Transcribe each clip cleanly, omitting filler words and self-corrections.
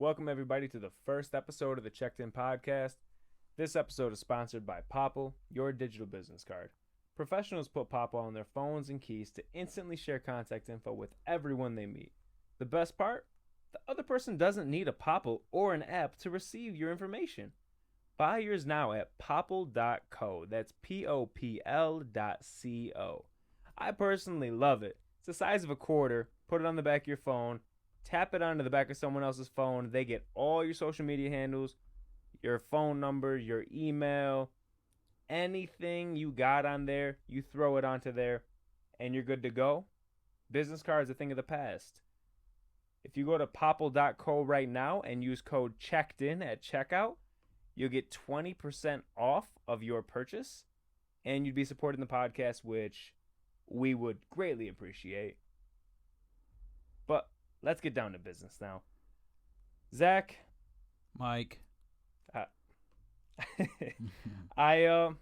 Welcome, everybody, to the first episode of the Checked In Podcast. This episode is sponsored by Popple, your digital business card. Professionals put Popple on their phones and keys to instantly share contact info with everyone they meet. The best part? The other person doesn't need a Popple or an app to receive your information. Buy yours now at popple.co. That's popl.co. I personally love it. It's the size of a quarter. Put it on the back of your phone. Tap it onto the back of someone else's phone. They get all your social media handles, your phone number, your email, anything you got on there, you throw it onto there, and you're good to go. Business cards are a thing of the past. If you go to popple.co right now and use code CHECKEDIN at checkout, you'll get 20% off of your purchase, and you'd be supporting the podcast, which we would greatly appreciate. But let's get down to business now. Zach. Mike. I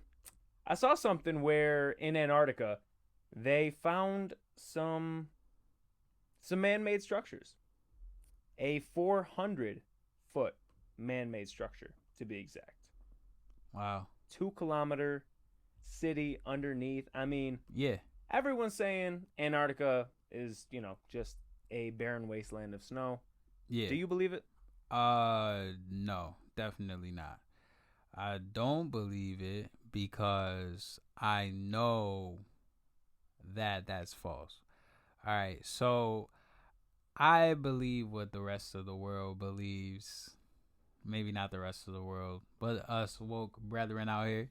saw something where in Antarctica they found some man-made structures. A 400-foot man-made structure, to be exact. Wow. 2-kilometer city underneath. I mean, yeah. Everyone's saying Antarctica is, just a barren wasteland of snow. Yeah. Do you believe it? No, definitely not. I don't believe it because I know that that's false. All right, so I believe what the rest of the world believes. Maybe not the rest of the world, but us woke brethren out here.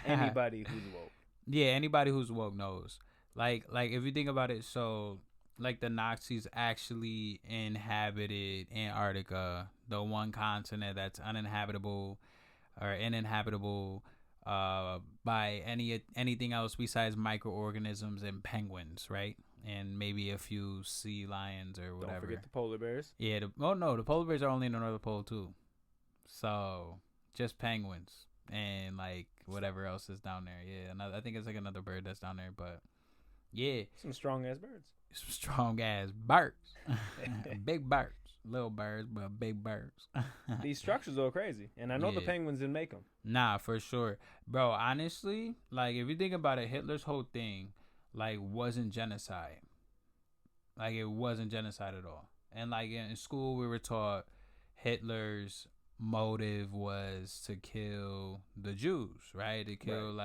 Anybody who's woke. Yeah, anybody who's woke knows. Like if you think about it, so like the Nazis actually inhabited Antarctica, the one continent that's uninhabitable or uninhabitable by anything else besides microorganisms and penguins, right? And maybe a few sea lions or whatever. Don't forget the polar bears. Yeah. The polar bears are only in the North Pole too. So just penguins and like whatever else is down there. Yeah, I think it's like another bird that's down there, but yeah, some strong ass birds. Some strong ass birds, big birds, little birds, but big birds. These structures are crazy, and I know the penguins didn't make them. Nah, for sure, bro. Honestly, like if you think about it, Hitler's whole thing, like, wasn't genocide. Like it wasn't genocide at all. And like in school, we were taught Hitler's motive was to kill the Jews, right? To kill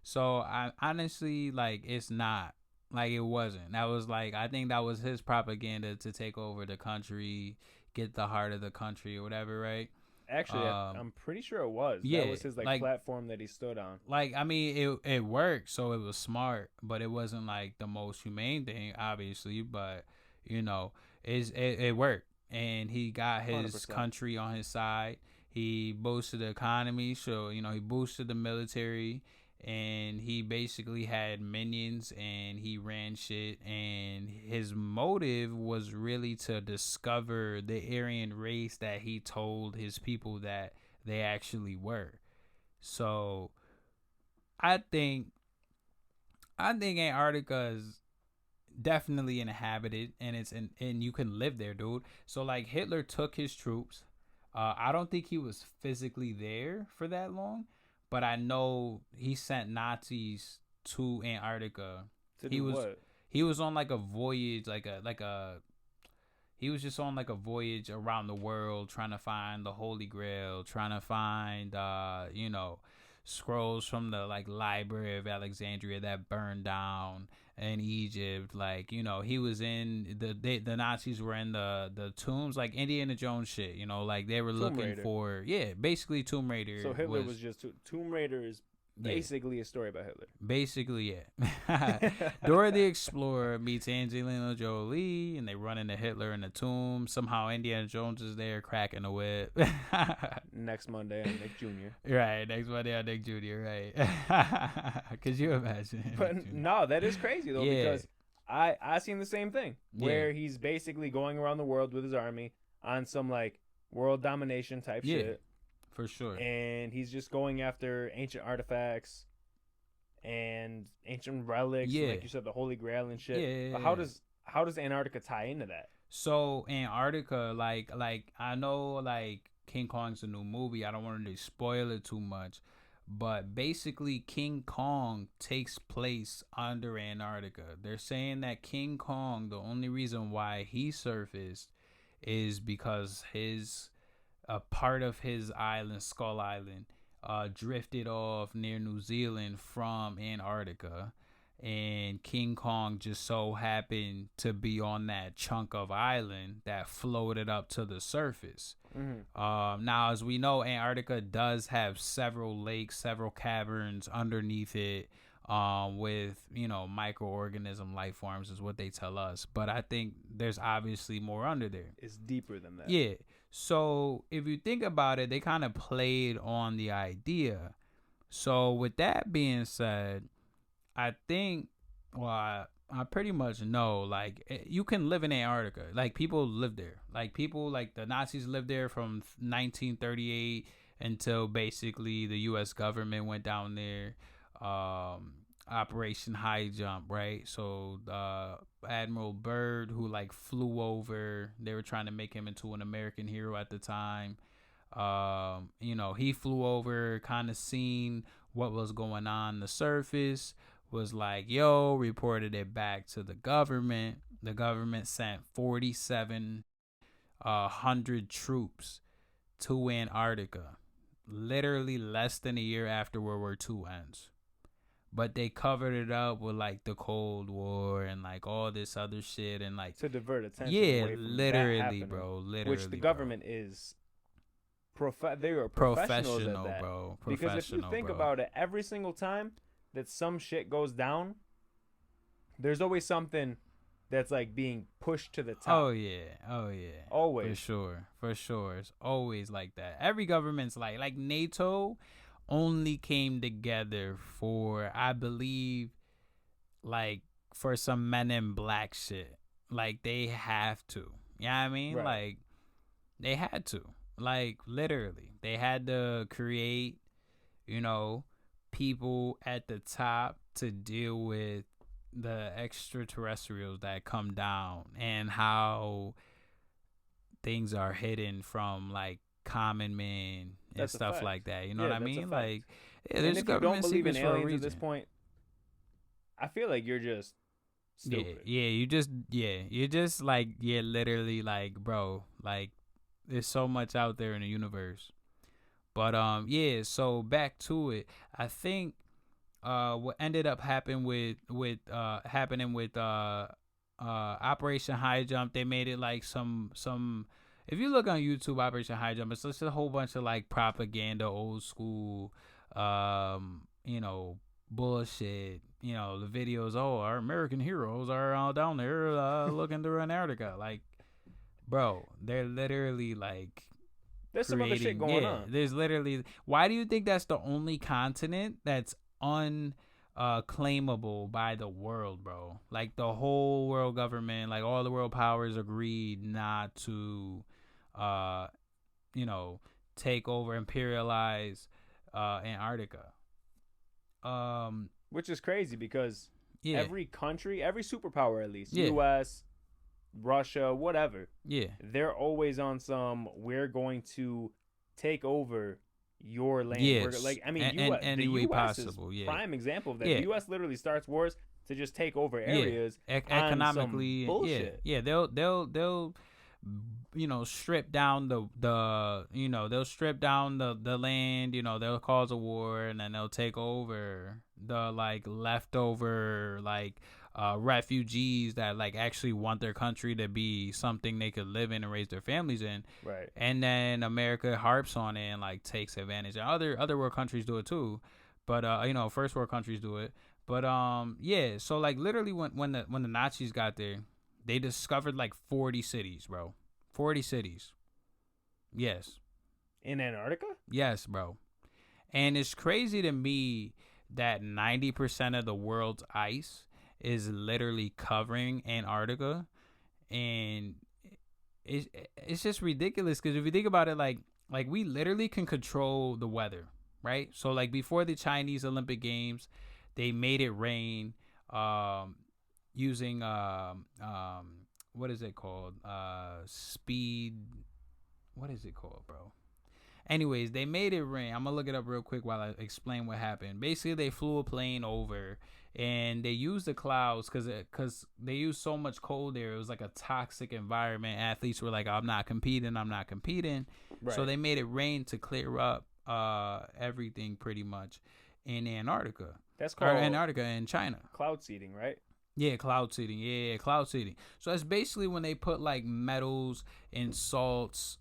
So I honestly, like, it's not. Like, it wasn't. That was, like, I think that was his propaganda to take over the country, get the heart of the country or whatever, right? Actually, I'm pretty sure it was. Yeah. That was his, like platform that he stood on. Like, I mean, it worked, so it was smart, but it wasn't, like, the most humane thing, obviously, but, it worked. And he got his 100%. Country on his side. He boosted the economy, so, he boosted the military. And he basically had minions and he ran shit, and his motive was really to discover the Aryan race that he told his people that they actually were. So I think Antarctica is definitely inhabited, and and you can live there, dude. So like Hitler took his troops. I don't think he was physically there for that long. But I know he sent Nazis to Antarctica. He was on like a voyage, he was just on like a voyage around the world trying to find the Holy Grail, trying to find scrolls from the like Library of Alexandria that burned down in Egypt. Like, he was in the Nazis were in the tombs, like Indiana Jones shit, like they were looking for basically Tomb Raider. So Hitler was just Tomb Raider is basically a story about Hitler. Basically, yeah. Dora the Explorer meets Angelina Jolie, and they run into Hitler in the tomb. Somehow Indiana Jones is there cracking the whip. Next Monday on Nick Jr. Right, next Monday on Nick Jr., right. Could you imagine? But no, that is crazy, though, because I seen the same thing, where he's basically going around the world with his army on some, like, world domination type shit. For sure. And he's just going after ancient artifacts and ancient relics, like you said, the Holy Grail and shit. Yeah. But how does Antarctica tie into that? So Antarctica, like I know like King Kong's a new movie. I don't want to spoil it too much, but basically King Kong takes place under Antarctica. They're saying that King Kong, the only reason why he surfaced is because his a part of his island, Skull Island, drifted off near New Zealand from Antarctica. And King Kong just so happened to be on that chunk of island that floated up to the surface. Now, as we know, Antarctica does have several lakes, several caverns underneath it, with microorganism life forms is what they tell us. But I think there's obviously more under there. It's deeper than that. Yeah. So if you think about it, they kind of played on the idea. So with that being said, I think, well, I pretty much know, like, you can live in Antarctica. Like, people live there. Like, people, like, the Nazis lived there from 1938 until basically the U.S. government went down there. Operation High Jump, right? So, Admiral Byrd, who, like, flew over, they were trying to make him into an American hero at the time. He flew over, kind of seen what was going on the surface, was like, yo, reported it back to the government. The government sent 4,700 troops to Antarctica, literally less than a year after World War II ends. But they covered it up with like the Cold War and like all this other shit and like to divert attention. Yeah, away from literally, bro. Literally, which the government is. They are professionals at that. Bro. Because if you think about it, every single time that some shit goes down, there's always something that's like being pushed to the top. Oh yeah. Always. For sure. It's always like that. Every government's like NATO only came together for, I believe, like for some Men in Black shit. Like they have to. You know what I mean? Right. Like they had to. Like literally. They had to create, people at the top to deal with the extraterrestrials that come down and how things are hidden from like common men and stuff like that. You know what I mean? Like, there's government secrets for a reason. At this point, I feel like you're just stupid. You're just like, literally like, bro, like there's so much out there in the universe. But so back to it. I think what ended up happening with Operation High Jump, they made it like some if you look on YouTube, Operation High Jump, it's just a whole bunch of like propaganda, old school bullshit. The videos, our American heroes are down there looking through Antarctica. Like, bro, they're literally like, there's some other shit going on. There's literally, why do you think that's the only continent that's unclaimable by the world, bro? Like the whole world government, like all the world powers agreed not to take over, imperialize Antarctica. Which is crazy because every country, every superpower at least, US, Russia, whatever, they're always on some, we're going to take over your land. Yes. Like, I mean, any way possible. Is prime example of that. The US literally starts wars to just take over areas economically. Bullshit. They'll strip down they'll strip down the land. They'll cause a war and then they'll take over the like leftover like refugees that like actually want their country to be something they could live in and raise their families in. Right. And then America harps on it and like takes advantage. And other world countries do it too, but first world countries do it. But so like literally when the Nazis got there, they discovered like 40 cities, bro. 40 cities. Yes. In Antarctica? Yes, bro. And it's crazy to me that 90% of the world's ice is literally covering Antarctica, and it's just ridiculous because if you think about it, like we literally can control the weather, right? So like before the Chinese Olympic Games, they made it rain using what is it called? Speed. What is it called, bro? Anyways, they made it rain. I'm gonna look it up real quick while I explain what happened. Basically, they flew a plane over, and they used the clouds because they used so much cold there. It was like a toxic environment. Athletes were like, "I'm not competing. I'm not competing." Right. So they made it rain to clear up everything pretty much in Antarctica. That's called Antarctica in China. Cloud seeding, right? Yeah, cloud seeding. Yeah, cloud seeding. So that's basically when they put like metals and salts,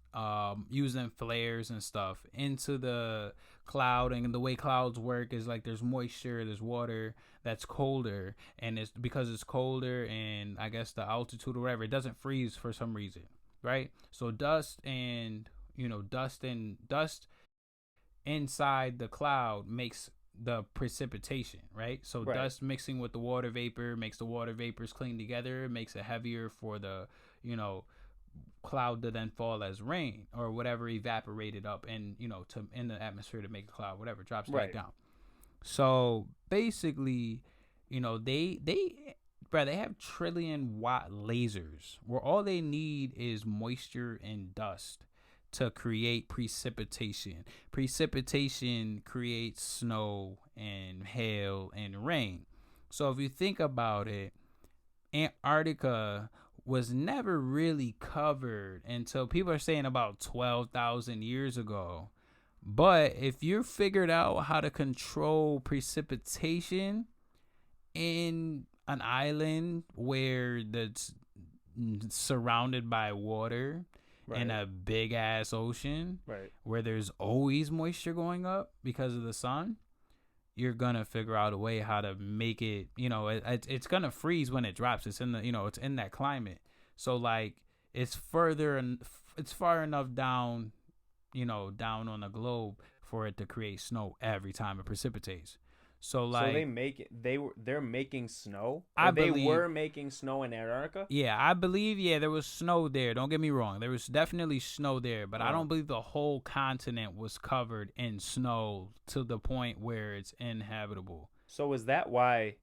using flares and stuff into the cloud. And the way clouds work is like there's moisture, there's water that's colder, and it's because it's colder and I guess the altitude or whatever, it doesn't freeze for some reason, right? So dust inside the cloud makes the precipitation, right? So right. Dust mixing with the water vapor makes the water vapors cling together, makes it heavier for the cloud to then fall as rain or whatever evaporated up and in the atmosphere to make a cloud, whatever drops back down. So basically, they have trillion-watt lasers where all they need is moisture and dust to create precipitation. Precipitation creates snow and hail and rain. So if you think about it, Antarctica was never really covered until people are saying about 12,000 years ago. But if you figured out how to control precipitation in an island where that's surrounded by water, right, in a big ass ocean, right, where there's always moisture going up because of the sun, you're gonna figure out a way how to make it. It's gonna freeze when it drops. It's in it's in that climate. So like it's far enough down, down on the globe for it to create snow every time it precipitates. So like they're making snow. They were making snow in Antarctica. Yeah, I believe there was snow there. Don't get me wrong, there was definitely snow there, but I don't believe the whole continent was covered in snow to the point where it's inhabitable. So is that why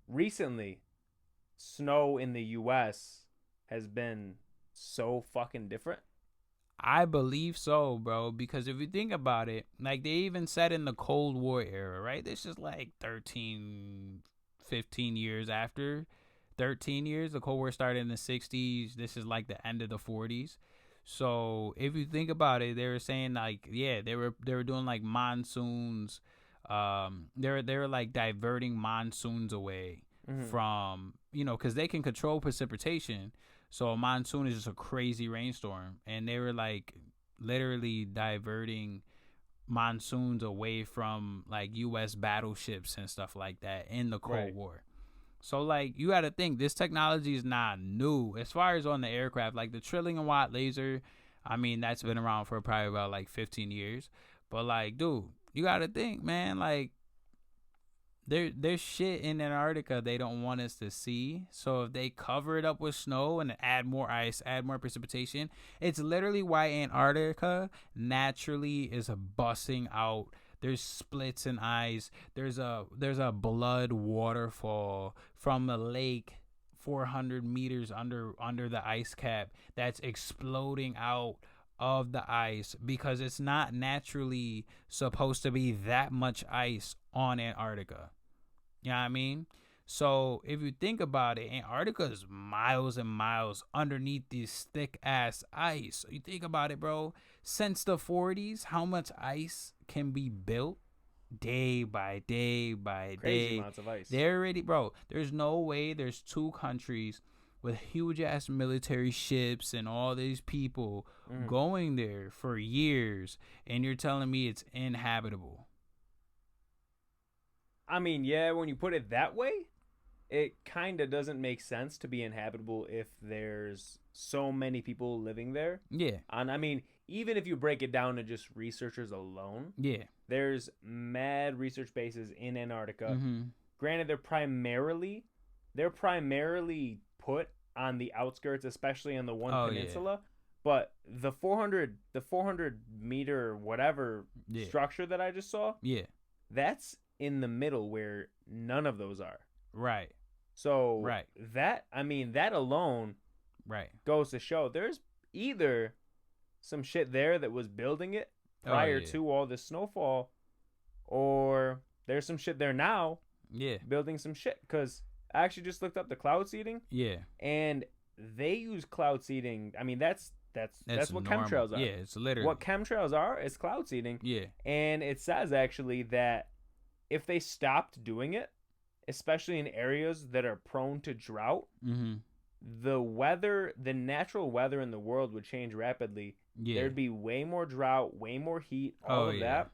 recently snow in the U.S. has been so fucking different? I believe so, bro, because if you think about it, like they even said in the Cold War era, right? This is like 13, 15 years after. 13 years. The Cold War started in the 60s. This is like the end of the 40s. So if you think about it, they were saying like, yeah, they were doing like monsoons. They were like diverting monsoons away from, because they can control precipitation. So a monsoon is just a crazy rainstorm, and they were like literally diverting monsoons away from like U.S. battleships and stuff like that in the Cold War. So like you got to think this technology is not new as far as on the aircraft. Like the trillion-watt laser, I mean that's been around for probably about like 15 years. But like, dude, you got to think, man, like. There's shit in Antarctica they don't want us to see. So if they cover it up with snow and add more ice, add more precipitation, it's literally why Antarctica naturally is busting out. There's splits in ice. There's a blood waterfall from a lake 400 meters under the ice cap that's exploding out of the ice because it's not naturally supposed to be that much ice on Antarctica. You know what I mean? So if you think about it, Antarctica is miles and miles underneath this thick ass ice. So you think about it, bro. Since the 40s, how much ice can be built day by day by Crazy amounts of ice. They're already, bro. There's no way there's two countries with huge ass military ships and all these people going there for years, and you're telling me it's inhabitable. I mean, yeah, when you put it that way, it kind of doesn't make sense to be inhabitable if there's so many people living there. Yeah. And I mean, even if you break it down to just researchers alone, yeah, there's mad research bases in Antarctica. Granted, they're primarily put on the outskirts, especially on the one peninsula. Yeah. But the 400 meter whatever structure that I just saw, that's in the middle where none of those are. Right. So Right. that, I mean, that alone Right. goes to show there's either some shit there that was building it Oh prior yeah. to all this snowfall, or there's some shit there now Yeah. building some shit. Because I actually just looked up the cloud seeding, Yeah. and they use cloud seeding. I mean, that's what normal. chemtrails are. Yeah, it's literally What chemtrails are is cloud seeding. Yeah. And it says actually that if they stopped doing it, especially in areas that are prone to drought, Mm-hmm. the natural weather in the world would change rapidly. Yeah. There'd be way more drought, way more heat, all Oh, of yeah. that.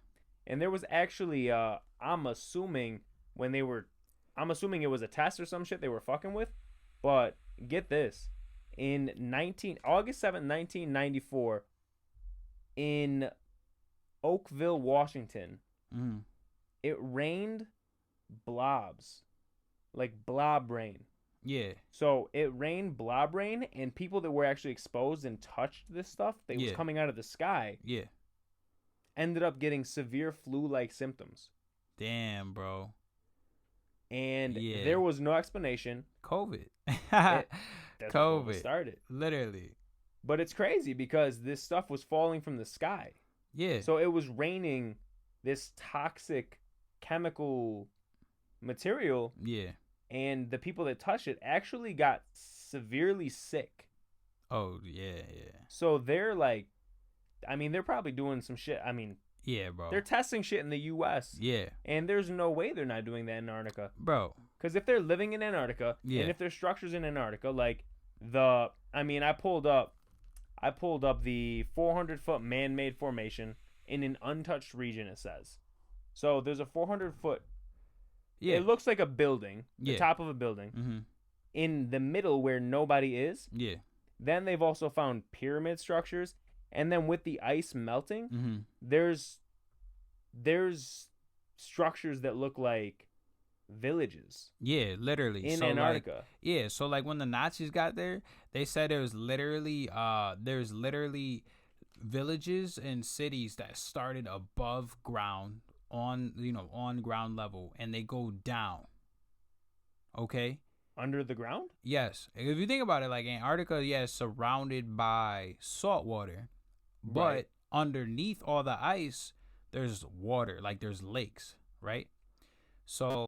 And there was actually, I'm assuming it was a test or some shit they were fucking with. But get this, in August 7th, 1994, in Oakville, Washington, Mm-hmm. it rained blobs, like blob rain. Yeah. So it rained blob rain, and people that were actually exposed and touched this stuff that was Yeah. coming out of the sky Yeah. ended up getting severe flu-like symptoms. Damn, bro. And Yeah. there was no explanation. COVID. That's what COVID. started. Literally. But it's crazy because this stuff was falling from the sky. Yeah. So it was raining this toxic chemical material, Yeah. and the people that touched it actually got severely sick. Oh, yeah, yeah. So they're like, I mean, they're probably doing some shit. I mean, Yeah, bro. they're testing shit in the U.S. Yeah. And there's no way they're not doing that in Antarctica. Bro. Because if they're living in Antarctica, Yeah. and if there's structures in Antarctica, like I pulled up the 400-foot man-made formation in an untouched region, it says. So there's a 400-foot, Yeah. it looks like a building, the Yeah. top of a building, Mm-hmm. in the middle where nobody is. Yeah. Then they've also found pyramid structures. And then with the ice melting, Mm-hmm. there's structures that look like villages Yeah, literally. in So, Antarctica. Like, yeah, so like when the Nazis got there, they said there's literally villages and cities that started above ground on ground level, and they go down. Okay? Under the ground? Yes. If you think about it, like Antarctica, yes, surrounded by salt water, but Right. underneath all the ice, there's water, like there's lakes, right? So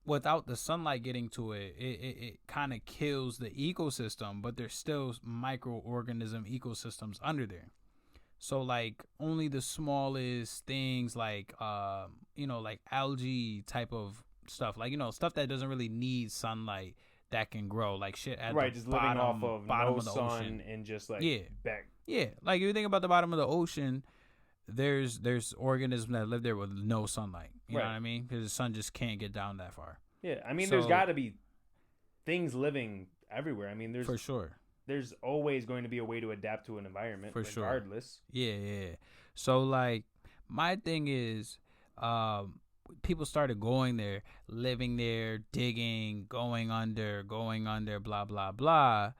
without the sunlight getting to it kind of kills the ecosystem, but there's still microorganism ecosystems under there. So like only the smallest things like like algae type of stuff, like stuff that doesn't really need sunlight that can grow, like shit at Right, the just bottom, living off of bottom no of the sun ocean. and just like Yeah. back. Yeah, like if you think about the bottom of the ocean, there's organisms that live there with no sunlight. You know Right. what I mean? Because the sun just can't get down that far. Yeah, I mean, So- there's got to be things living everywhere. I mean, For sure. there's always going to be a way to adapt to an environment, For sure. regardless. Yeah, yeah. So like my thing is, people started going there, living there, digging, going under, blah blah blah.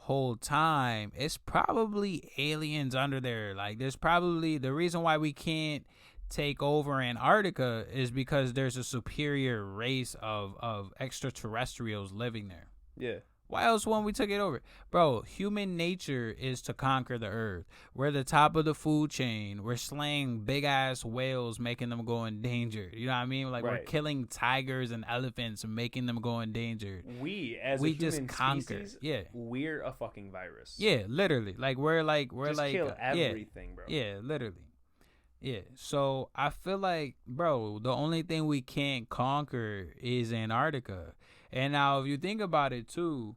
Whole time, it's probably aliens under there. Like there's probably the reason why we can't take over Antarctica is because there's a superior race of extraterrestrials living there. Yeah. Why else wouldn't we took it over? Bro, human nature is to conquer the earth. We're the top of the food chain. We're slaying big ass whales, making them go endangered. You know what I mean? Like we're Right. killing tigers and elephants and making them go endangered. We as We a human just conquer. species, Yeah. we're a fucking virus. Yeah, literally. Like we're Just like kill yeah. everything, bro. Yeah, literally. Yeah. So I feel like, bro, the only thing we can't conquer is Antarctica. And now if you think about it too,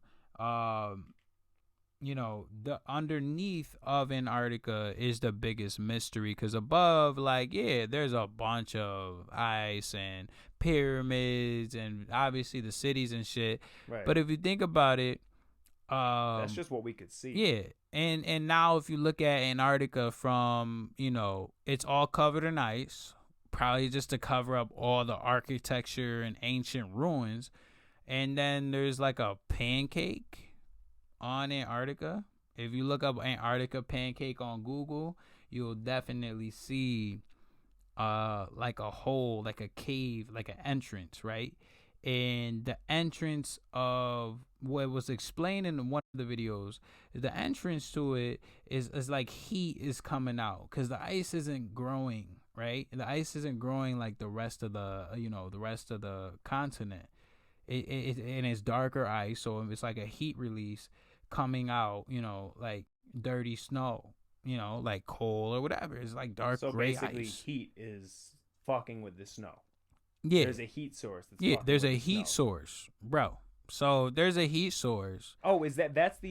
the underneath of Antarctica is the biggest mystery, because above, like, yeah, there's a bunch of ice and pyramids and obviously the cities and shit. Right. But if you think about it, that's just what we could see. yeah. And now if you look at Antarctica from, it's all covered in ice, probably just to cover up all the architecture and ancient ruins. And then there's like a pancake on Antarctica. If you look up Antarctica pancake on Google, you'll definitely see like a hole, like a cave, like an entrance, right? And the entrance of what was explained in one of the videos, the entrance to it is like heat is coming out because the ice isn't growing, right? The ice isn't growing like the rest of the rest of the continent. And it's darker ice, so it's like a heat release coming out, like dirty snow, like coal or whatever. It's like dark gray ice. So basically, heat is fucking with the snow. Yeah, there's a heat source. There's a heat source, bro. So there's a heat source. Oh, that's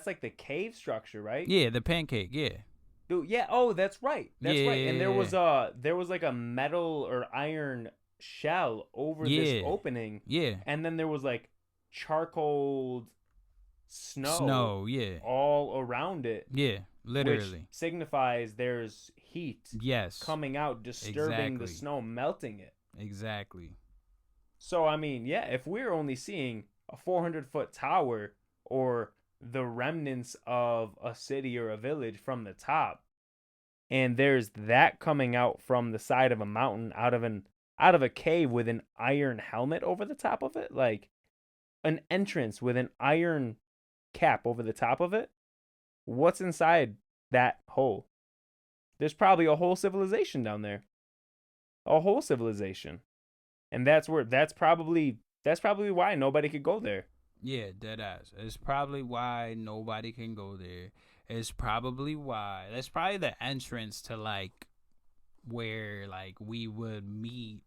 like the cave structure, right? Yeah, the pancake. Yeah. Dude, yeah. Oh, that's right. That's right. And there was like a metal or iron shell over this opening. Yeah. And then there was like charcoal snow. Yeah. All around it. Yeah. Literally. Which signifies there's heat. Yes. Coming out, disturbing the snow, melting it. Exactly. So, I mean, yeah, if we're only seeing a 400-foot tower or the remnants of a city or a village from the top, and there's that coming out from the side of a mountain out of a cave with an iron helmet over the top of it, like an entrance with an iron cap over the top of it, what's inside that hole? There's probably a whole civilization down there. A whole civilization. And that's probably why nobody could go there. Yeah, dead ass. It's probably why nobody can go there. It's probably why. That's probably the entrance to like where like we would meet,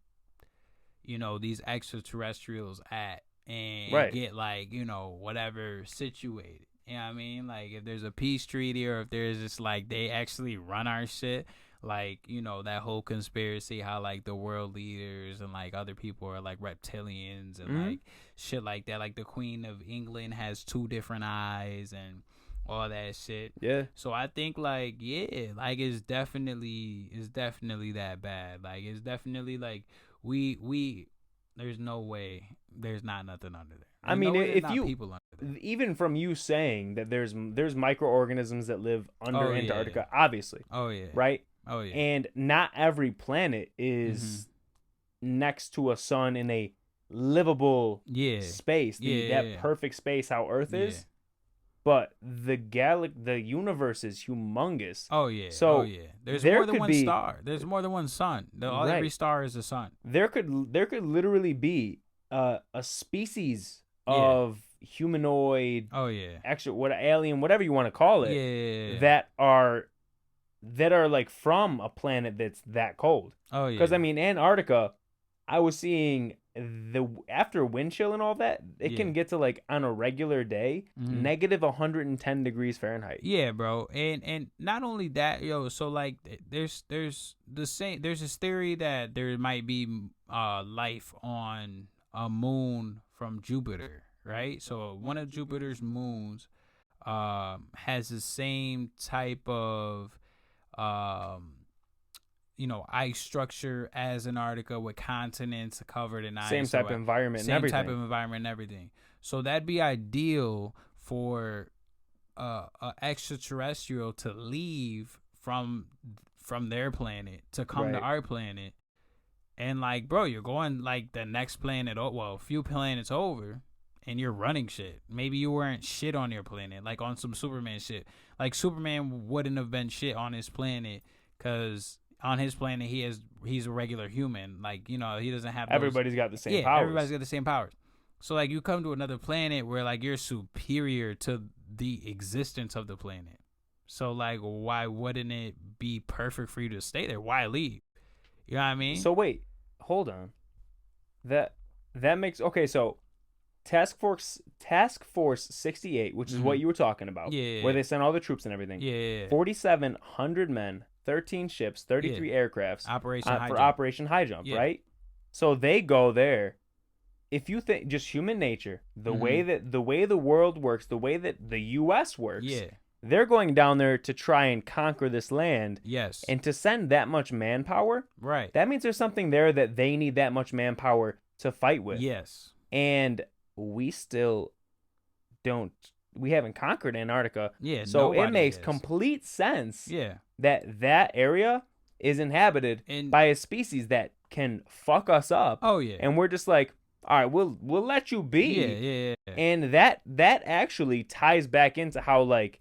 these extraterrestrials at and get like, whatever situated. You know what I mean? Like if there's a peace treaty or if there's just like they actually run our shit, like, that whole conspiracy, how like the world leaders and like other people are like reptilians and like shit like that. Like the Queen of England has 2 different eyes and all that shit. Yeah. So I think like, yeah, like it's definitely that bad. Like it's definitely like we there's no way there's not nothing under there. I mean, if you even from you saying that there's microorganisms that live under Antarctica, obviously. Oh yeah. Right? Oh yeah. And not every planet is next to a sun in a livable space. That perfect space how Earth is. But the universe is humongous. Oh yeah. So there's more than one star. There's more than one sun. Every star is a sun. There could literally be a species of humanoid, alien, whatever you want to call it, that are like from a planet that's that cold. Oh yeah. Because I mean, Antarctica, I was seeing after wind chill and all that, it can get to like on a regular day negative 110 degrees Fahrenheit. Yeah, bro. And not only that, so like there's this theory that there might be life on a moon from Jupiter, right? So one of Jupiter's moons has the same type of ice structure as Antarctica with continents covered in ice. Same type of environment and everything. So that'd be ideal for a extraterrestrial to leave from their planet to come to our planet. And like, bro, you're going like the next planet, a few planets over, and you're running shit. Maybe you weren't shit on your planet, like on some Superman shit. Like Superman wouldn't have been shit on his planet because on his planet he's a regular human. Like, he doesn't have everybody's got the same powers. Everybody's got the same powers. So like you come to another planet where like you're superior to the existence of the planet. So like why wouldn't it be perfect for you to stay there? Why leave? You know what I mean? So wait, hold on. That makes so Task Force 68, which is what you were talking about, where they sent all the troops and everything. 4,700 men, 13 ships, 33 aircrafts, for Operation High Jump, right? So they go there. If you think just human nature, the way the world works, the way that the U.S. works, they're going down there to try and conquer this land. Yes. And to send that much manpower, right? That means there's something there that they need that much manpower to fight with. Yes. And we still we haven't conquered Antarctica. Yeah. So it makes complete sense. Yeah. That area is inhabited And by a species that can fuck us up. oh yeah, And we're just like, all right, we'll let you be. yeah. And that actually ties back into how like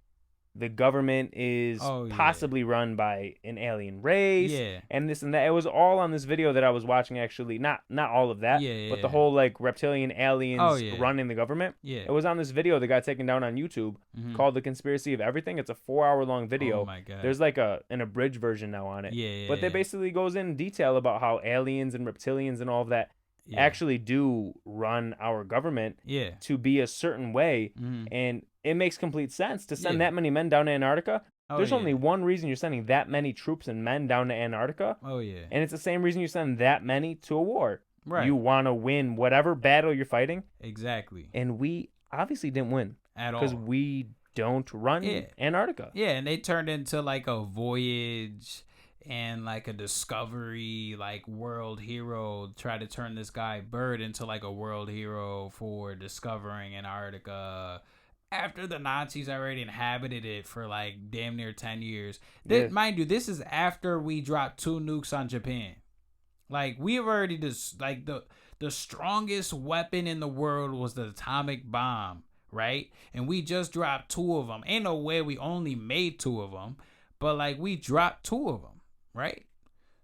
the government is possibly run by an alien race, and this and that. It was all on this video that I was watching. Actually, not all of that, but the whole like reptilian aliens running the government. It was on this video that got taken down on YouTube called "The Conspiracy of Everything." It's a 4-hour-long video. Oh my god! There's like an abridged version now on it. But they basically goes in detail about how aliens and reptilians and all of that actually do run our government to be a certain way, and it makes complete sense to send that many men down to Antarctica. There's only one reason you're sending that many troops and men down to Antarctica. And it's the same reason you send that many to a war. Right. You want to win whatever battle you're fighting. Exactly. And we obviously didn't win at all because we don't run Antarctica. Yeah, and they turned into like a voyage and like a discovery, like world hero. Try to turn this guy Bird into like a world hero for discovering Antarctica after the Nazis already inhabited it for like damn near 10 years. Mind you, this is after we dropped 2 nukes on Japan. Like we've already just like the strongest weapon in the world was the atomic bomb, right? And we just dropped 2 of them. Ain't no way we only made 2 of them, but like we dropped 2 of them, right?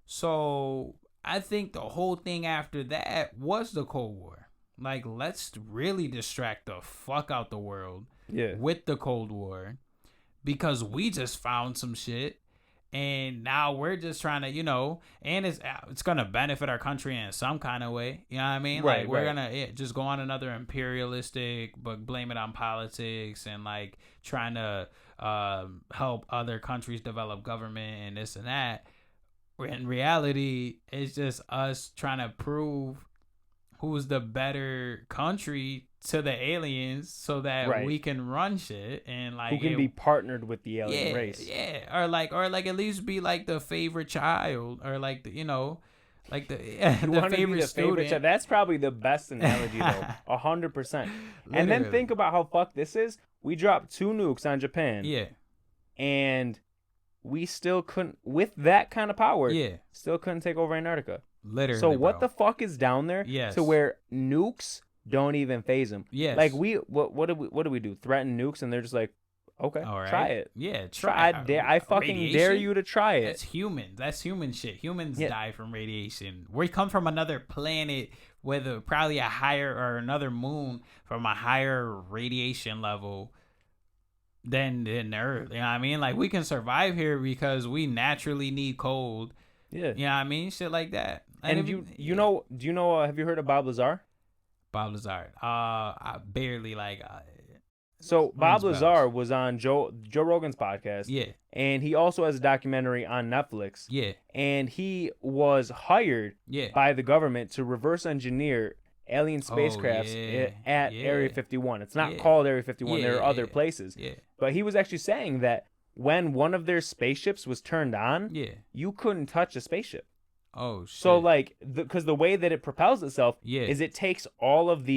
So I think the whole thing after that was the Cold War. Like, let's really distract the fuck out the world with the Cold War, because we just found some shit and now we're just trying to, you know, and it's going to benefit our country in some kind of way. You know what I mean? Right, like, we're going to just go on another imperialistic, but blame it on politics and like trying to help other countries develop government and this and that. In reality, it's just us trying to prove who's the better country to the aliens so that we can run shit and like who can be partnered with the alien race. Or like at least be like the favorite child, or like the, you know, like the favorite student. That's probably the best analogy though. 100%. And then think about how fucked this is. We dropped 2 nukes on Japan. And we still couldn't, with that kind of power, still couldn't take over Antarctica. Literally. So what the fuck is down there to where nukes don't even phase them? Like what do we do? Threaten nukes and they're just like, okay, try it. Yeah, try it. I fucking dare you to try it. That's human. That's human shit. Humans die from radiation. We come from another planet with probably a higher, or another moon from a higher radiation level than Earth. You know what I mean? Like, we can survive here because we naturally need cold. You know what I mean? Shit like that. And do you know, have you heard of Bob Lazar? Bob Lazar. I barely like. So Bob Lazar was on Joe Rogan's podcast. And he also has a documentary on Netflix. And he was hired by the government to reverse engineer alien spacecrafts at Area 51. It's not called Area 51. There are other places. But he was actually saying that when one of their spaceships was turned on, you couldn't touch a spaceship. Oh, shit. So, like, because the way that it propels itself is it takes all of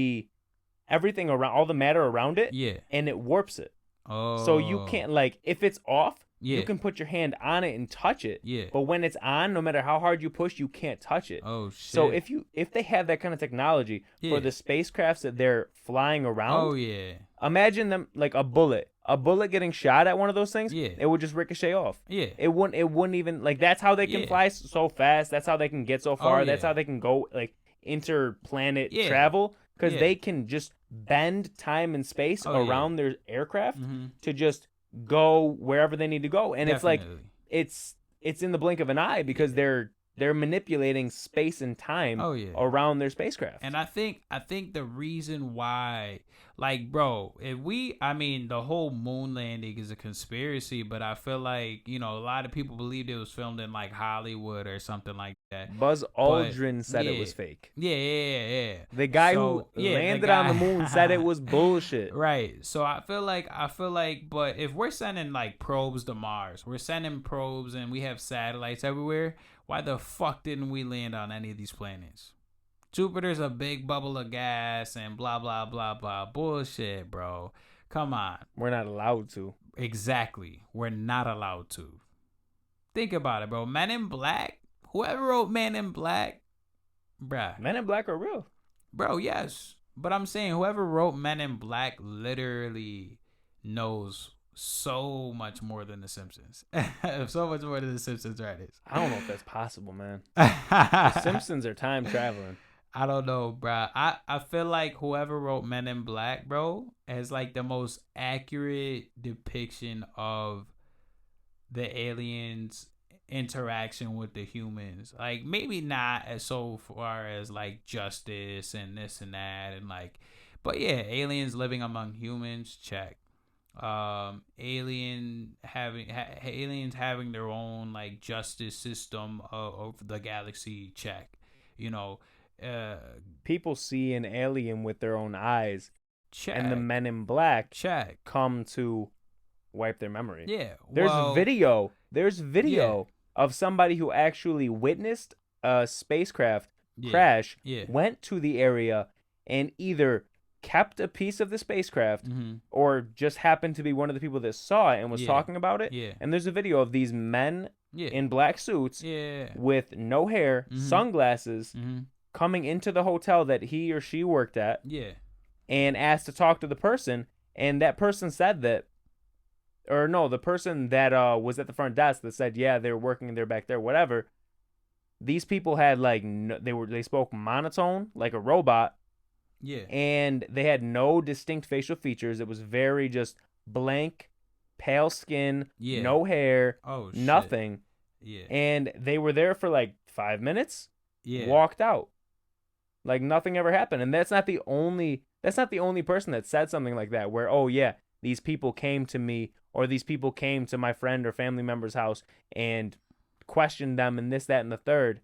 everything around, all the matter around it, and it warps it. Oh. So you can't, like, if it's off, you can put your hand on it and touch it. But when it's on, no matter how hard you push, you can't touch it. Oh, shit. So if they have that kind of technology for the spacecrafts that they're flying around, imagine them like a bullet getting shot at one of those things, it would just ricochet off. It wouldn't even, like, that's how they can fly so fast. That's how they can get so far. That's how they can go, like, interplanet travel, because they can just bend time and space around their aircraft to just go wherever they need to go. And it's like, it's in the blink of an eye, because they're manipulating space and time around their spacecraft. And I think the reason why, like, bro, the whole moon landing is a conspiracy, but I feel like, you know, a lot of people believed it was filmed in like Hollywood or something like that. Buzz Aldrin said it was fake. Yeah. The guy who landed on the moon said it was bullshit. Right. So I feel like, but if we're sending like probes to Mars, we're sending probes and we have satellites everywhere, why the fuck didn't we land on any of these planets? Jupiter's a big bubble of gas and blah, blah, blah, blah. Bullshit, bro. Come on. We're not allowed to. Exactly. We're not allowed to. think about it, bro. Men in Black. Whoever wrote Men in Black, bruh. Men in Black are real. Bro, yes. But I'm saying whoever wrote Men in Black literally knows so much more than The Simpsons. So much more than The Simpsons writers. I don't know if that's possible, man. The Simpsons are time traveling. I don't know, bro. I feel like whoever wrote Men in Black, bro, has like the most accurate depiction of the aliens' interaction with the humans. Like maybe not as so far as like justice and this and that and like, but yeah, aliens living among humans, check. Aliens having their own like justice system of the galaxy, check. You know, people see an alien with their own eyes, check. And the Men in Black check come to wipe their memory. Yeah, there's video. Yeah. Of somebody who actually witnessed a spacecraft crash, went to the area, and either kept a piece of the spacecraft or just happened to be one of the people that saw it and was talking about it. Yeah. And there's a video of these men in black suits with no hair, sunglasses, coming into the hotel that he or she worked at and asked to talk to the person. And that person said that, or no, the person that was at the front desk that said, yeah, they're working, they're back there, whatever. These people had like, they spoke monotone like a robot. Yeah. And they had no distinct facial features. It was very just blank, pale skin, no hair, nothing. Yeah. And they were there for like 5 minutes. Yeah. Walked out. Like nothing ever happened. And that's not the only person that said something like that where, oh yeah, these people came to me or these people came to my friend or family member's house and questioned them and this, that, and the third.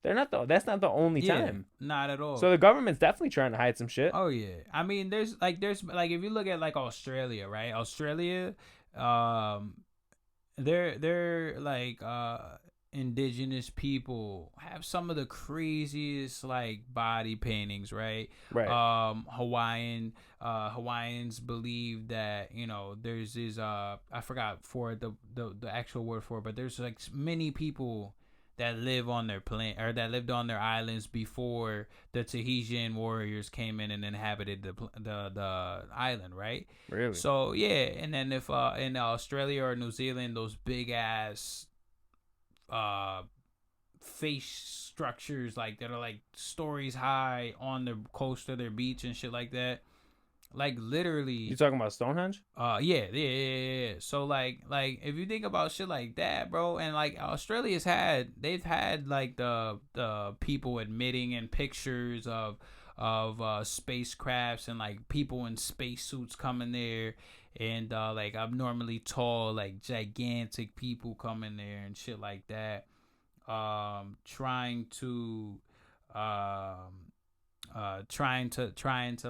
That's not the only time. Not at all. So the government's definitely trying to hide some shit. Oh yeah. I mean, there's like if you look at like Australia, right? Australia, they're like indigenous people have some of the craziest like body paintings, right? Right. Hawaiians believe that, you know, there's this I forgot for the actual word for it, but there's like many people that live on their that lived on their islands before the Tahitian warriors came in and inhabited the island, right? Really? So yeah, and then if in Australia or New Zealand, those big ass face structures like that are like stories high on the coast of their beach and shit like that. Like literally, you talking about Stonehenge? Yeah. So like if you think about shit like that, bro, and like they've had like the people admitting in pictures of spacecrafts and like people in spacesuits coming there, and like abnormally tall, like gigantic people coming there and shit like that, trying to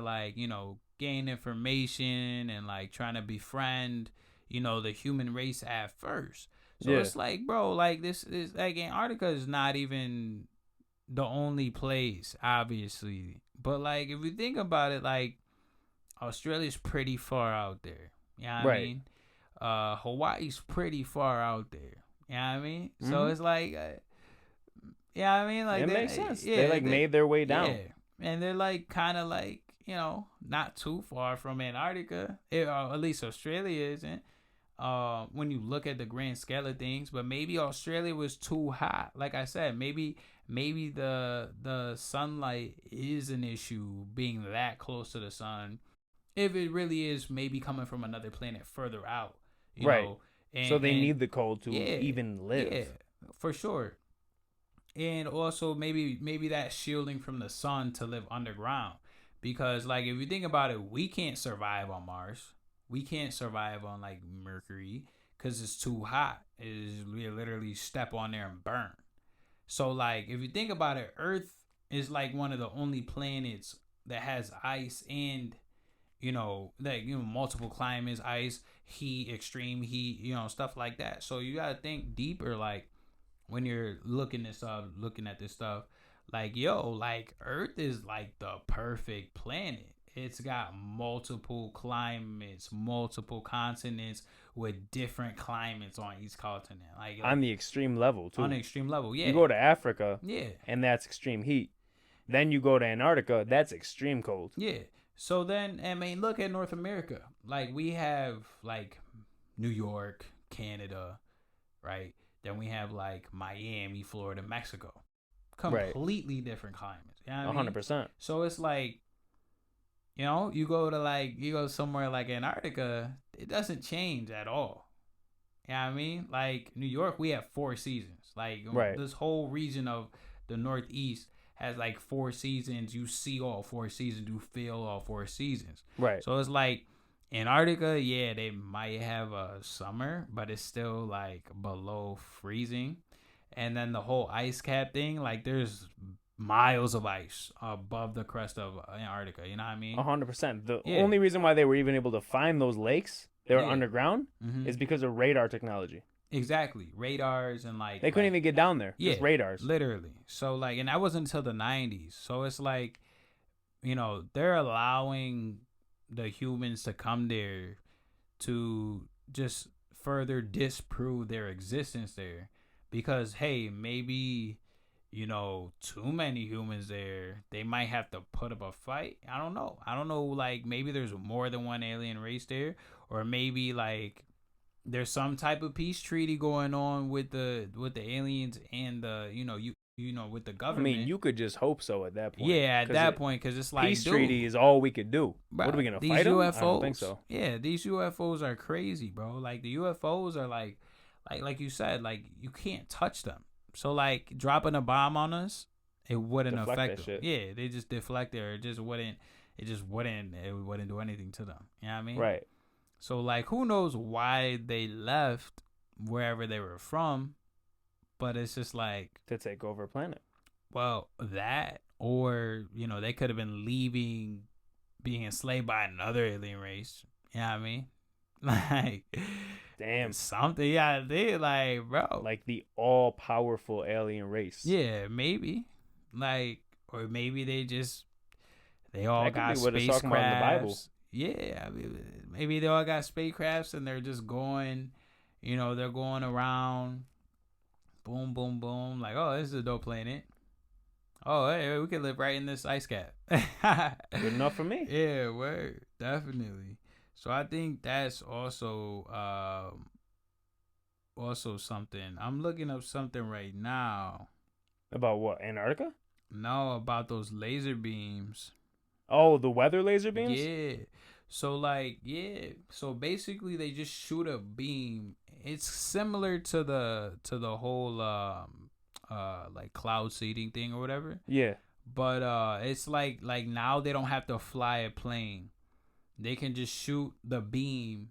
like, you know, gain information and like trying to befriend, you know, the human race at first. So it's like, bro, like this is like Antarctica is not even the only place, obviously, but like if you think about it, like Australia's pretty far out there. You know what I mean? Hawaii's pretty far out there. You know what I mean? So it's like, yeah, I mean, like it makes sense. Yeah, they made their way down. Yeah. And they're like kind of like, you know, not too far from Antarctica. At least Australia isn't. When you look at the grand scale of things, but maybe Australia was too hot. Like I said, maybe the sunlight is an issue being that close to the sun. If it really is maybe coming from another planet further out, you know. And, so they need the cold to even live. Yeah, for sure. And also maybe that shielding from the sun to live underground. Because like if you think about it, we can't survive on Mars. We can't survive on like Mercury because it's too hot. We literally step on there and burn. So like if you think about it, Earth is like one of the only planets that has ice and, you know, like, you know, multiple climates, ice, heat, extreme heat, you know, stuff like that. So you gotta think deeper, like when you're looking at this stuff, like, yo, like Earth is like the perfect planet. it's got multiple climates, multiple continents with different climates on each continent. Like on the extreme level too. On the extreme level, yeah. You go to Africa, yeah, and that's extreme heat. Then you go to Antarctica, that's extreme cold. Yeah. So then, I mean, look at North America. Like we have like New York, Canada, right? Then we have like Miami, Florida, Mexico. Completely different climates. You know what I mean? 100%. So it's like, you know, you go somewhere like Antarctica, it doesn't change at all. You know what I mean? Like New York, we have 4 seasons. Like this whole region of the Northeast has like 4 seasons. You see all 4 seasons. You feel all 4 seasons. Right. So it's like Antarctica, yeah, they might have a summer, but it's still like below freezing. And then the whole ice cap thing, like there's miles of ice above the crust of Antarctica. You know what I mean? 100%. The only reason why they were even able to find those lakes, they were underground, is because of radar technology. Exactly. Radars and like... They couldn't even get down there. Just radars. Literally. So like, and that wasn't until the 90s. So it's like, you know, they're allowing the humans to come there to just further disprove their existence there. Because, hey, maybe, you know, too many humans there, they might have to put up a fight. I don't know. Like, maybe there's more than one alien race there. Or maybe, like, there's some type of peace treaty going on with the aliens and the, you know, with the government. I mean, you could just hope so at that point. Yeah, at that point, because it's like, peace treaty is all we could do. Bro, what are we going to fight them? I don't think so. Yeah, these UFOs are crazy, bro. Like, the UFOs are like you said, like, you can't touch them. So, like, dropping a bomb on us, it wouldn't affect them. Yeah, they just deflect it, or it wouldn't do anything to them. You know what I mean? Right. So, like, who knows why they left wherever they were from, but it's just like... to take over a planet. Well, that, or, you know, they could have been leaving, being enslaved by another alien race. You know what I mean? Like... Damn. Something, yeah, they like, bro. Like the all-powerful alien race. Yeah, maybe. Like, or maybe they all got spacecrafts. Yeah, I mean, maybe they all got spacecrafts and they're just going, you know, they're going around, boom, boom, boom. Like, oh, this is a dope planet. Oh, hey, we can live right in this ice cap. Good enough for me. Yeah, word, definitely. So I think that's also something. I'm looking up something right now. About what? Antarctica? No, about those laser beams. Oh, the weather laser beams? Yeah. So like, yeah. So basically they just shoot a beam. It's similar to the whole like cloud seeding thing or whatever. Yeah. But it's like now they don't have to fly a plane. They can just shoot the beam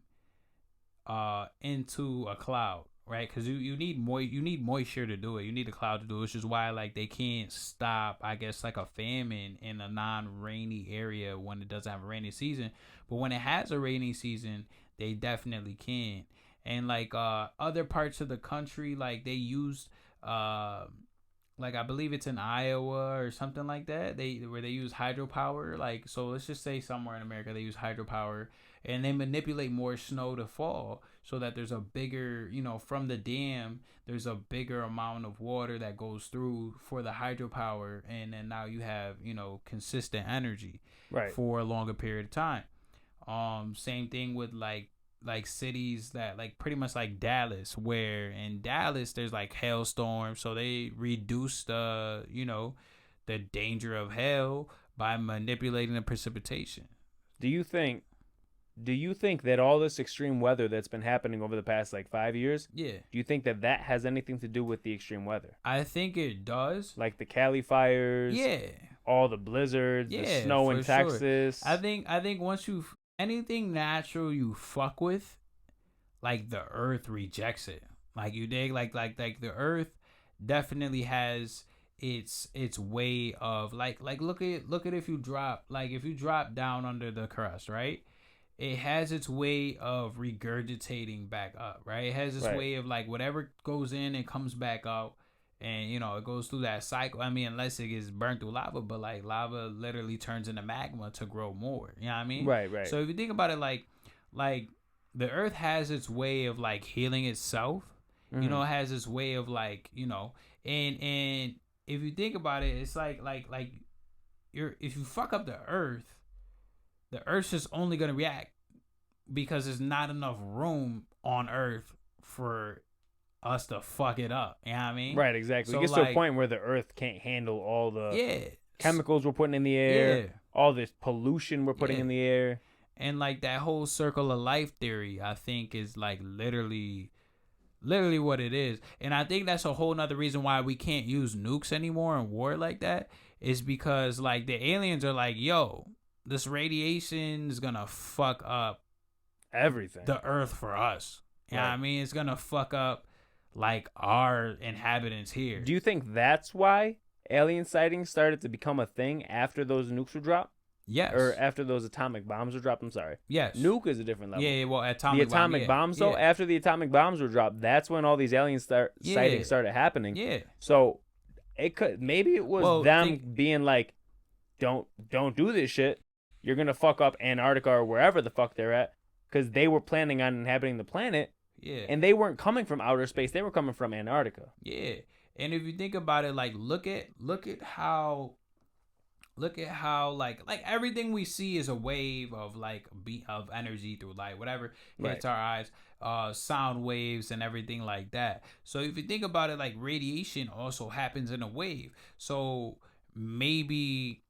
into a cloud, right? Because you need moisture to do it. You need a cloud to do it, which is why like they can't stop, I guess, like a famine in a non-rainy area when it doesn't have a rainy season. But when it has a rainy season, they definitely can. And like other parts of the country, like they used like I believe it's in Iowa or something like that. Where they use hydropower. Like, so let's just say somewhere in America they use hydropower and they manipulate more snow to fall so that there's a bigger, you know, from the dam, there's a bigger amount of water that goes through for the hydropower, and then now you have, you know, consistent energy for a longer period of time. Same thing with like cities that like pretty much like Dallas, where in Dallas there's like hailstorms, so they reduce the, you know, the danger of hail by manipulating the precipitation. Do you think that all this extreme weather that's been happening over the past like 5 years, do you think that has anything to do with the extreme weather? I think it does. Like the Cali fires, all the blizzards, the snow in Texas. Sure. I think once anything natural you fuck with, like the earth rejects it. Like you dig, like the earth definitely has its way of like look at if you drop down under the crust, right? It has its way of regurgitating back up, right? It has its way of like whatever goes in and comes back out. And, it goes through that cycle. I mean, unless it gets burnt through lava, but like lava literally turns into magma to grow more. You know what I mean? Right. So if you think about it, like the earth has its way of like healing itself. Mm-hmm. It has its way of like, and if you think about it, it's like if you fuck up the earth's just only gonna react because there's not enough room on earth for us to fuck it up. You know what I mean? Right, exactly. So, it gets to a point where the earth can't handle all the chemicals we're putting in the air, all this pollution we're putting in the air. And like that whole circle of life theory, I think is like literally what it is. And I think that's a whole nother reason why we can't use nukes anymore in war like that, is because like the aliens are like, yo, this radiation is gonna fuck up everything, the earth for us. You know what I mean? It's gonna fuck up like our inhabitants here. Do you think that's why alien sightings started to become a thing after those nukes were dropped? Yes. Or after those atomic bombs were dropped? I'm sorry. Yes. Nuke is a different level. Yeah, well, the atomic bombs, though, after the atomic bombs were dropped, that's when all these alien sightings started happening. Yeah. So maybe it was being like, don't do this shit. You're gonna fuck up Antarctica or wherever the fuck they're at, because they were planning on inhabiting the planet. Yeah. And they weren't coming from outer space; they were coming from Antarctica. Yeah. And if you think about it, like look at how like everything we see is a wave of like of energy through light, whatever hits our eyes, sound waves and everything like that. So if you think about it, like radiation also happens in a wave. So maybe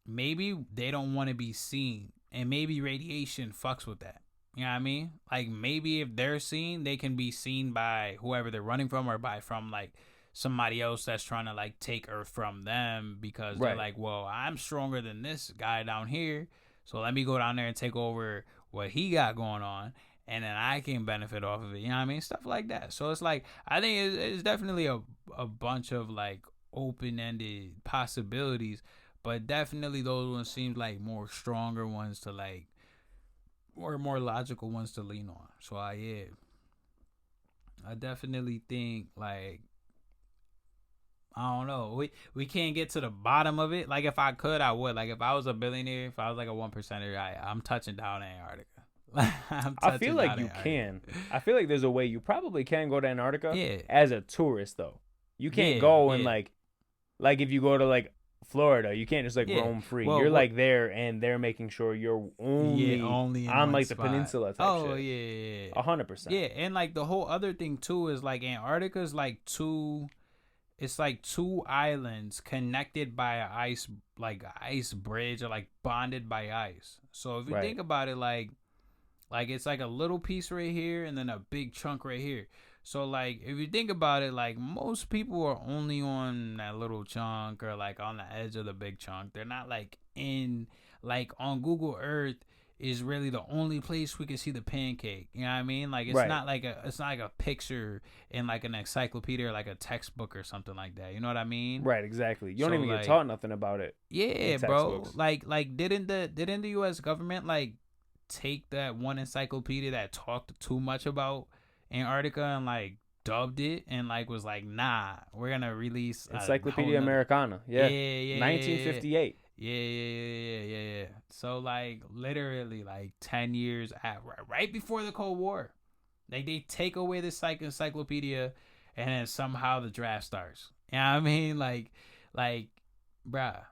they don't want to be seen, and maybe radiation fucks with that. You know what I mean? Like maybe if they're seen, they can be seen by whoever they're running from, or from like somebody else that's trying to like take Earth from them, because they're like, well, I'm stronger than this guy down here, so let me go down there and take over what he got going on, and then I can benefit off of it. You know what I mean? Stuff like that. So it's like, I think it's definitely a bunch of like open-ended possibilities, but definitely those ones seem like more stronger ones to like, or more logical ones to lean on. So I definitely think like, I don't know. We can't get to the bottom of it. Like if I could, I would. Like if I was a billionaire, if I was like a 1%er, I'm touching down Antarctica. I feel like you can. I feel like there's a way you probably can go to Antarctica. As a tourist though, you can't go and like if you go to like Florida, you can't just like roam free. You're like there, and they're making sure you're only on like the peninsula type shit. Yeah. 100%. Yeah, and like the whole other thing too is like Antarctica's like two islands connected by a ice bridge, or like bonded by ice. So if you think about it, like it's like a little piece right here and then a big chunk right here. So like if you think about it, like most people are only on that little chunk, or like on the edge of the big chunk. They're not like on Google Earth is really the only place we can see the pancake. You know what I mean? Like it's not like a picture in like an encyclopedia or like a textbook or something like that. You know what I mean? Right, exactly. You don't even get taught nothing about it. Yeah, bro. Like didn't the US government like take that one encyclopedia that talked too much about Antarctica and like dubbed it and like was like, nah, we're gonna release Encyclopedia Americana. Yeah. 1958. Yeah. So like literally like 10 years right before the Cold War, like they take away the encyclopedia, and then somehow the draft starts. You know what I mean? Like, bruh.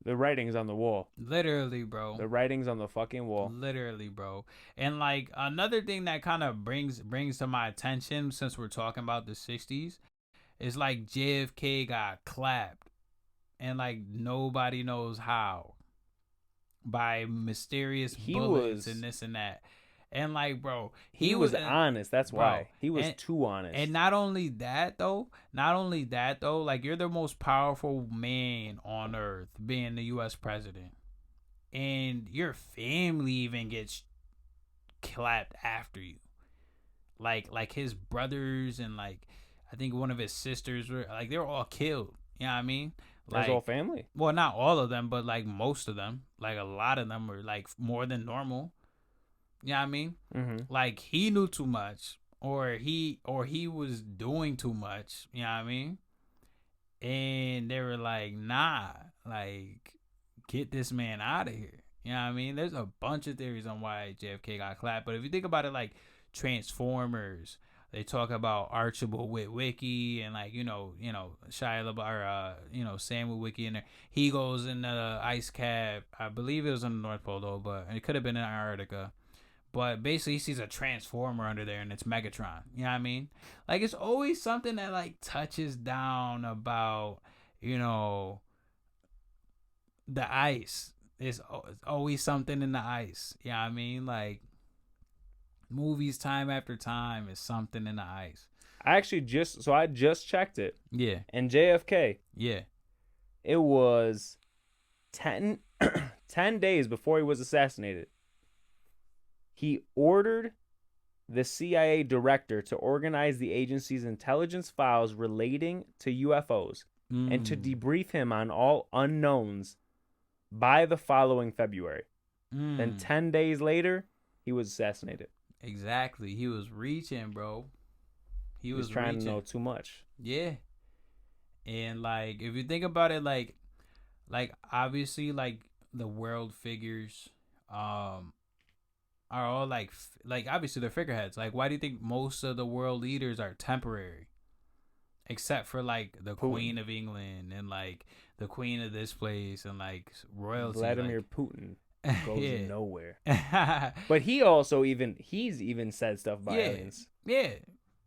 The writing's on the wall. Literally, bro. The writing's on the fucking wall. Literally, bro. And like another thing that kind of brings to my attention, since we're talking about the 60s, is like JFK got clapped, and like nobody knows how, by mysterious bullets and this and that. And like, bro, he was honest. That's why. He was too honest. And not only that though, like you're the most powerful man on earth, being the US president. And your family even gets clapped after you. Like his brothers and like I think one of his sisters were like, they were all killed. You know what I mean? Like, his whole family. Well, not all of them, but like most of them. Like a lot of them were like more than normal. You know what I mean? Mm-hmm. Like he knew too much. or he was doing too much. You know what I mean? And they were like, nah, like, get this man out of here. You know what I mean? There's a bunch of theories on why JFK got clapped. But if you think about it, like Transformers, they talk about Archibald Witwicky and like, Shia LaBeouf, or, Sam Witwicky in there. He goes in the ice cap. I believe it was in the North Pole though, but it could have been in Antarctica. But basically, he sees a transformer under there, and it's Megatron. You know what I mean? Like, it's always something that, like, touches down about, the ice. It's always something in the ice. You know what I mean? Like, movies time after time is something in the ice. I just checked it. Yeah. And JFK. Yeah. It was 10 days before he was assassinated. He ordered the CIA director to organize the agency's intelligence files relating to UFOs and to debrief him on all unknowns by the following February. Then 10 days later, he was assassinated. Exactly. He was reaching, bro. He was trying reaching. to know too much. Yeah. And, like, if you think about it, like obviously, like, the world figures, are all like obviously they're figureheads. Like, why do you think most of the world leaders are temporary, except for like the Putin. Queen of England and like the queen of this place and like royalty? Vladimir Putin goes nowhere. But he's even said stuff about aliens. Yeah.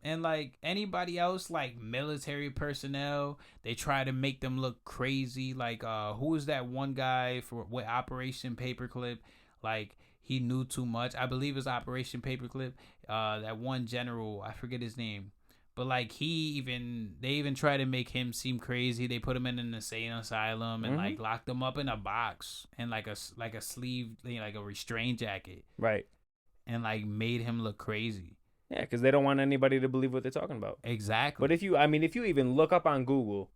And like anybody else, like military personnel, they try to make them look crazy. Like who is that one guy with Operation Paperclip? Like, he knew too much. I believe it's Operation Paperclip. That one general, I forget his name, but like they even try to make him seem crazy. They put him in an insane asylum and like locked him up in a box and like a sleeve, like a restraint jacket, right? And like made him look crazy. Yeah, because they don't want anybody to believe what they're talking about. Exactly. But if you even look up on Google,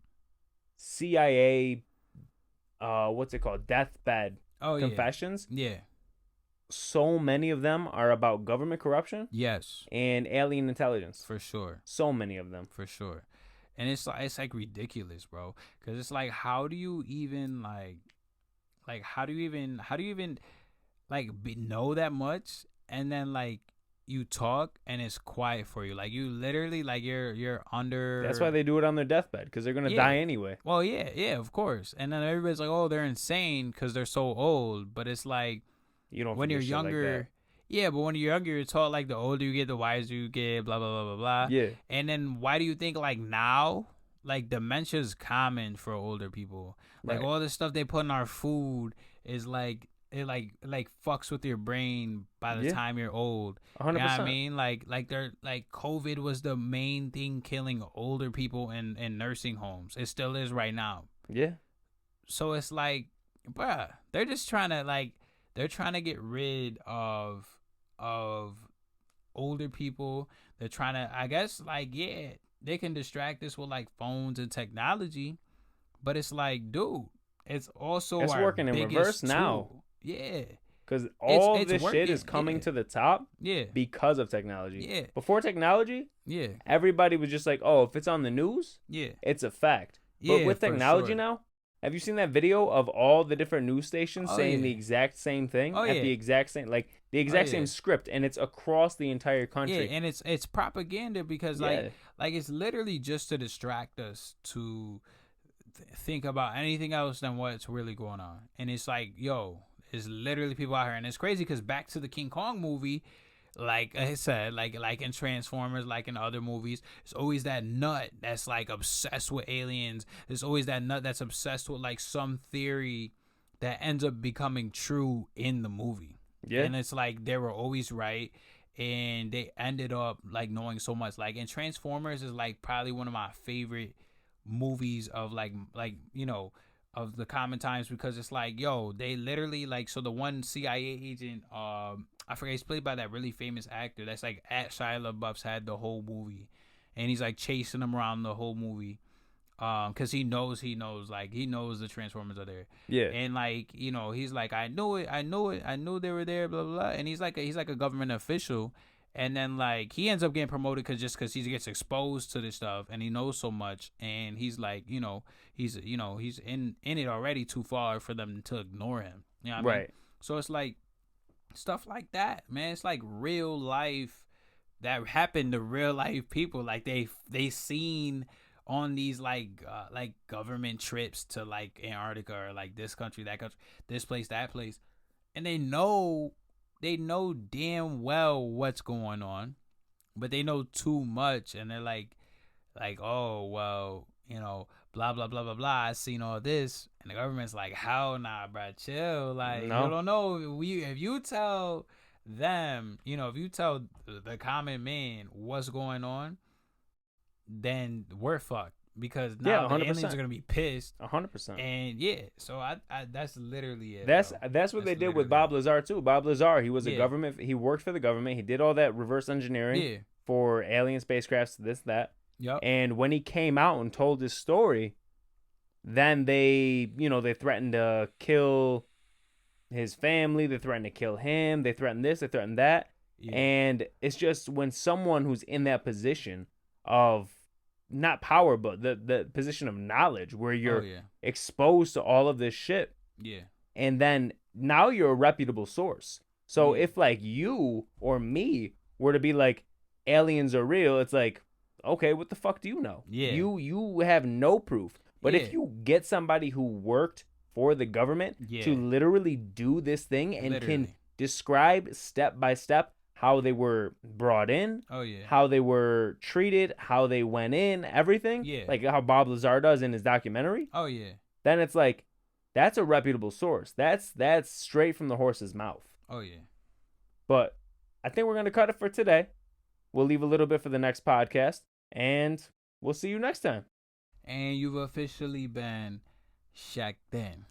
CIA, what's it called, deathbed confessions? Yeah. So many of them are about government corruption. Yes. And alien intelligence. For sure. So many of them. For sure. And it's like ridiculous, bro. Because it's like, how do you even know that much? And then like you talk and it's quiet for you. Like you literally like you're under. That's why they do it on their deathbed, because they're gonna die anyway. Well, yeah, of course. And then everybody's like, oh, they're insane because they're so old. But it's like, you don't. When you're younger, yeah, but when you're younger, you're taught like the older you get, the wiser you get, blah blah blah blah blah. Yeah. And then why do you think like now, like dementia is common for older people? Like all the stuff they put in our food is like it like fucks with your brain by the time you're old. 100%. You know what I mean? Like they're like COVID was the main thing killing older people in nursing homes. It still is right now. Yeah. So it's like, bruh, they're just trying to get rid of older people. They're trying to, I guess, like, yeah, they can distract us with like phones and technology, but it's like, dude, it's also it's working in reverse tool. Now. Yeah, because all it's this working. shit is coming to the top. Yeah, because of technology. Yeah, before technology. Yeah, everybody was just like, oh, if it's on the news, it's a fact. Yeah, but with technology now, have you seen that video of all the different news stations saying the exact same thing at the exact same same script, and it's across the entire country? Yeah, and it's propaganda because like it's literally just to distract us to think about anything else than what's really going on. And it's like, yo, it's literally people out here, and it's crazy because back to the King Kong movie, like I said, like in Transformers, like in other movies, it's always that nut that's like obsessed with aliens. There's always that nut that's obsessed with like some theory that ends up becoming true in the movie. Yeah. And it's like they were always right, and they ended up like knowing so much. Like in Transformers is like probably one of my favorite movies of like of the common times, because it's like, yo, they literally like, so the one CIA agent, I forget, he's played by that really famous actor that's like at Shia LaBeouf's had the whole movie, and he's like chasing them around the whole movie, because he knows the Transformers are there. Yeah. And like, he's like, I knew they were there, blah blah blah. And he's like a government official, And then like he ends up getting promoted because he gets exposed to this stuff and he knows so much, and he's like, he's in it already too far for them to ignore him. You know what I mean? So it's like stuff like that, man. It's like real life that happened to real life people. Like they seen on these like government trips to like Antarctica or like this country, that country, this place, that place, and they know damn well what's going on, but they know too much, and they're like, oh well, blah blah blah blah blah. I seen all this, and the government's like, hell nah, bro, chill. Like you don't know. If you tell them, if you tell the common man what's going on, then we're fucked. Because now the aliens are gonna be pissed, 100%, and so I that's literally it. That's what they did with Bob Lazar too. Bob Lazar, he was a government. He worked for the government. He did all that reverse engineering for alien spacecrafts, this, that. Yep. And when he came out and told his story, then they threatened to kill his family. They threatened to kill him. They threatened this. They threatened that. Yeah. And it's just when someone who's in that position of not power, but the position of knowledge, where you're exposed to all of this shit. Yeah. And then now you're a reputable source. So if like you or me were to be like, aliens are real, it's like, okay, what the fuck do you know? Yeah. You have no proof. But if you get somebody who worked for the government to literally do this thing and can describe step by step how they were brought in, how they were treated, how they went in, everything, like how Bob Lazar does in his documentary, then it's like, that's a reputable source. That's straight from the horse's mouth. But I think we're going to cut it for today. We'll leave a little bit for the next podcast, and we'll see you next time. And you've officially been shacked in.